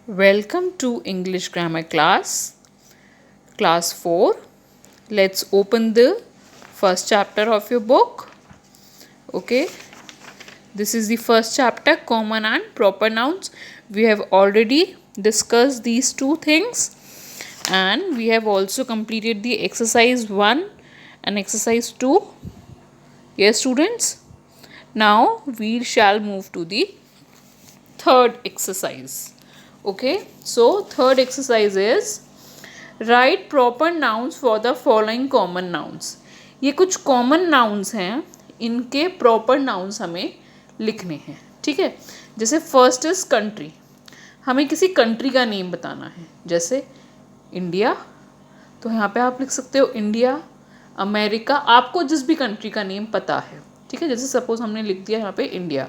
Welcome to English Grammar class, class 4. Let's open the first chapter of your book. Okay, this is the first chapter, common and proper nouns. We have already discussed these two things and we have also completed the exercise 1 and exercise 2. Yes, students? Now we shall move to the third exercise. Okay, so third exercise is write proper nouns for the following common nouns. ये कुछ common nouns हैं, इनके proper nouns हमें लिखने हैं. ठीक है, जैसे फर्स्ट इज कंट्री. हमें किसी कंट्री का नेम बताना है, जैसे इंडिया, तो यहाँ पे आप लिख सकते हो इंडिया. अमेरिका, आपको जिस भी कंट्री का नेम पता है. ठीक है, जैसे सपोज हमने लिख दिया यहाँ पे इंडिया,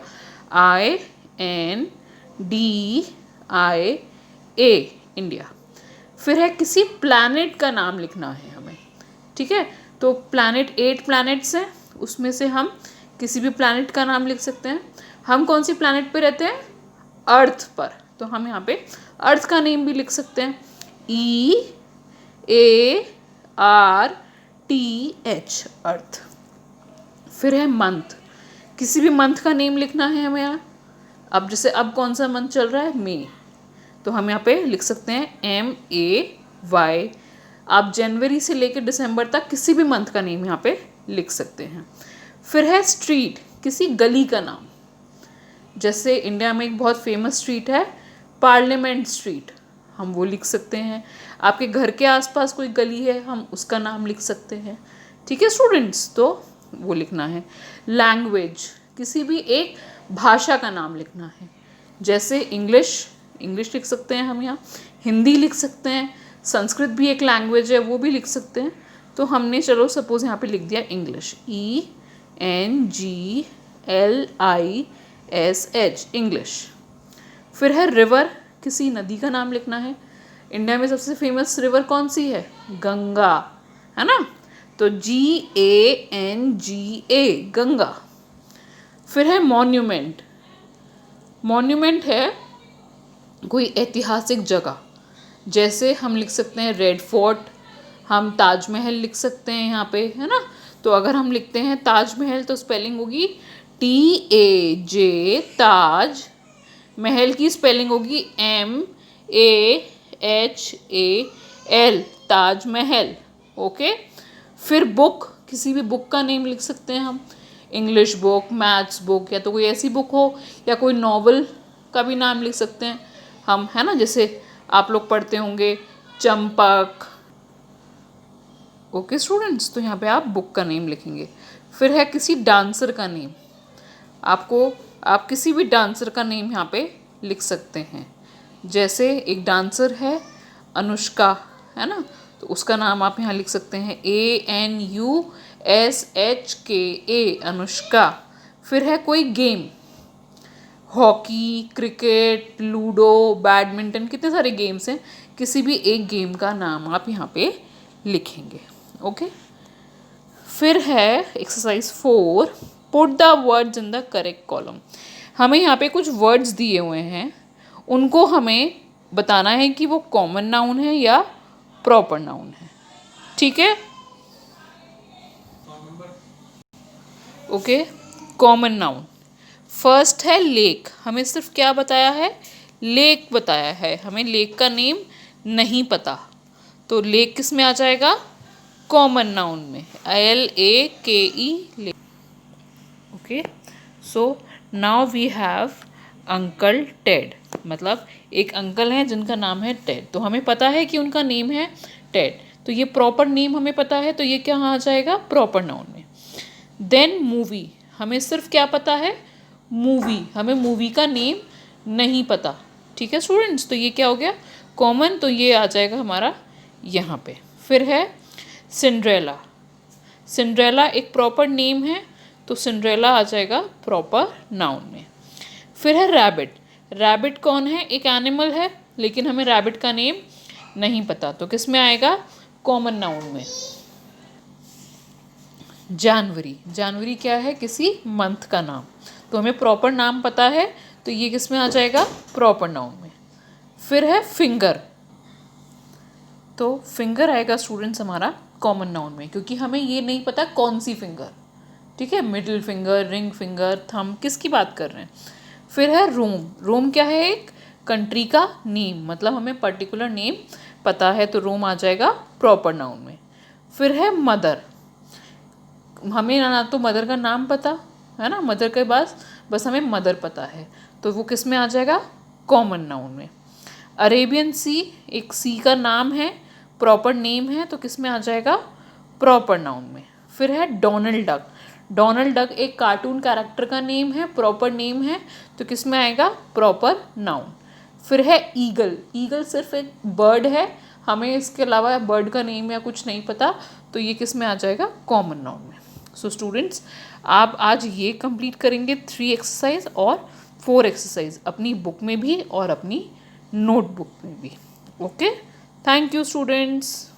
INDIA, इंडिया. फिर है किसी प्लैनेट का नाम लिखना है हमें. ठीक है, तो प्लैनेट 8 प्लैनेट्स हैं, उसमें से हम किसी भी प्लैनेट का नाम लिख सकते हैं. हम कौन सी प्लैनेट पे रहते हैं? अर्थ पर, तो हम यहाँ पे अर्थ का नेम भी लिख सकते हैं, EARTH, अर्थ. फिर है मंथ, किसी भी मंथ का नेम लिखना है हमें यहाँ. अब जैसे अब कौन सा मंथ चल रहा है? मई, तो हम यहाँ पे लिख सकते हैं MAY. आप जनवरी से लेकर दिसंबर तक किसी भी मंथ का नेम यहाँ पे लिख सकते हैं. फिर है स्ट्रीट, किसी गली का नाम. जैसे इंडिया में एक बहुत फेमस स्ट्रीट है पार्लियामेंट स्ट्रीट, हम वो लिख सकते हैं. आपके घर के आसपास कोई गली है, हम उसका नाम लिख सकते हैं. ठीक है स्टूडेंट्स, तो वो लिखना है. लैंग्वेज, किसी भी एक भाषा का नाम लिखना है. जैसे इंग्लिश लिख सकते हैं हम यहाँ, हिंदी लिख सकते हैं, संस्कृत भी एक लैंग्वेज है, वो भी लिख सकते हैं. तो हमने चलो सपोज यहाँ पे लिख दिया इंग्लिश, ENGLISH, इंग्लिश. फिर है रिवर, किसी नदी का नाम लिखना है. इंडिया में सबसे फेमस रिवर कौन सी है? गंगा, है ना, तो GANGA, गंगा. फिर है मॉन्यूमेंट. मॉन्यूमेंट है कोई ऐतिहासिक जगह, जैसे हम लिख सकते हैं रेड फोर्ट, हम ताजमहल लिख सकते हैं यहाँ पे, है ना. तो अगर हम लिखते हैं ताजमहल तो स्पेलिंग होगी TAJ, ताज. महल की स्पेलिंग होगी MAHAL, ताजमहल. ओके. फिर बुक, किसी भी बुक का नेम लिख सकते हैं हम, इंग्लिश बुक, मैथ्स बुक, या तो कोई ऐसी बुक हो, या कोई नॉवल का भी नाम लिख सकते हैं हम, है ना. जैसे आप लोग पढ़ते होंगे चंपक. ओके स्टूडेंट्स, तो यहाँ पे आप बुक का नेम लिखेंगे. फिर है किसी डांसर का नेम, आप किसी भी डांसर का नेम यहाँ पे लिख सकते हैं. जैसे एक डांसर है अनुष्का, है ना, तो उसका नाम आप यहाँ लिख सकते हैं ANUSHKA, अनुष्का. फिर है कोई game, hockey, cricket, ludo, badminton, कितने सारे गेम्स हैं, किसी भी एक गेम का नाम आप यहाँ पे लिखेंगे. ओके. फिर है exercise 4, put the words in the correct column. हमें यहाँ पे कुछ वर्ड्स दिए हुए हैं, उनको हमें बताना है कि वो कॉमन नाउन है या प्रॉपर नाउन है. ठीक है. Okay, common noun. फर्स्ट है लेक. हमें सिर्फ क्या बताया है? लेक बताया है, हमें लेक का नेम नहीं पता, तो लेक किस में आ जाएगा? कॉमन नाउन में, LAKE, lake. Okay, so now we have uncle Ted. मतलब एक अंकल हैं जिनका नाम है टेड, तो हमें पता है कि उनका नेम है टेड, तो ये प्रॉपर नेम हमें पता है, तो ये क्या आ जाएगा? प्रॉपर नाउन में. देन मूवी, हमें सिर्फ क्या पता है? मूवी, हमें मूवी का नेम नहीं पता. ठीक है स्टूडेंट्स, तो ये क्या हो गया? कॉमन, तो ये आ जाएगा हमारा यहाँ पे. फिर है सिंड्रेला. सिंड्रेला एक प्रॉपर नेम है, तो सिंड्रेला आ जाएगा प्रॉपर नाउन में. फिर है रैबिट. रैबिट कौन है? एक एनिमल है, लेकिन हमें रैबिट का नेम नहीं पता, तो किस में आएगा? कॉमन नाउन में. जनवरी. जनवरी क्या है? किसी मंथ का नाम, तो हमें प्रॉपर नाम पता है, तो ये किस में आ जाएगा? प्रॉपर नाउन में. फिर है फिंगर, तो फिंगर आएगा स्टूडेंट्स हमारा कॉमन नाउन में, क्योंकि हमें ये नहीं पता कौन सी फिंगर, ठीक है, middle finger, ring finger, thumb, किसकी बात कर रहे हैं। फिर है रोम, रोम क्या है, एक कंट्री का नेम, मतलब हमें पर्टिकुलर नेम पता है तो रोम आ जाएगा प्रॉपर नाउन में। फिर है मदर, हमें ना तो मदर का नाम पता है ना, मदर के बाद बस हमें मदर पता है, तो वो किस में आ जाएगा, कॉमन नाउन में। अरेबियन सी, एक सी का नाम है, प्रॉपर नेम है, तो किस में आ जाएगा, प्रॉपर नाउन में। फिर है डोनाल्ड डक, डोनाल्ड डक एक कार्टून कैरेक्टर का नेम है, प्रॉपर नेम है, तो किस में आएगा, प्रॉपर नाउन। फिर है ईगल, ईगल सिर्फ एक बर्ड है, हमें इसके अलावा बर्ड का नेम या कुछ नहीं पता, तो ये किस में आ जाएगा, कॉमन नाउन में। सो स्टूडेंट्स, आप आज ये कंप्लीट करेंगे 3 एक्सरसाइज और 4 एक्सरसाइज अपनी बुक में भी और अपनी नोटबुक में भी। Okay, thank you students.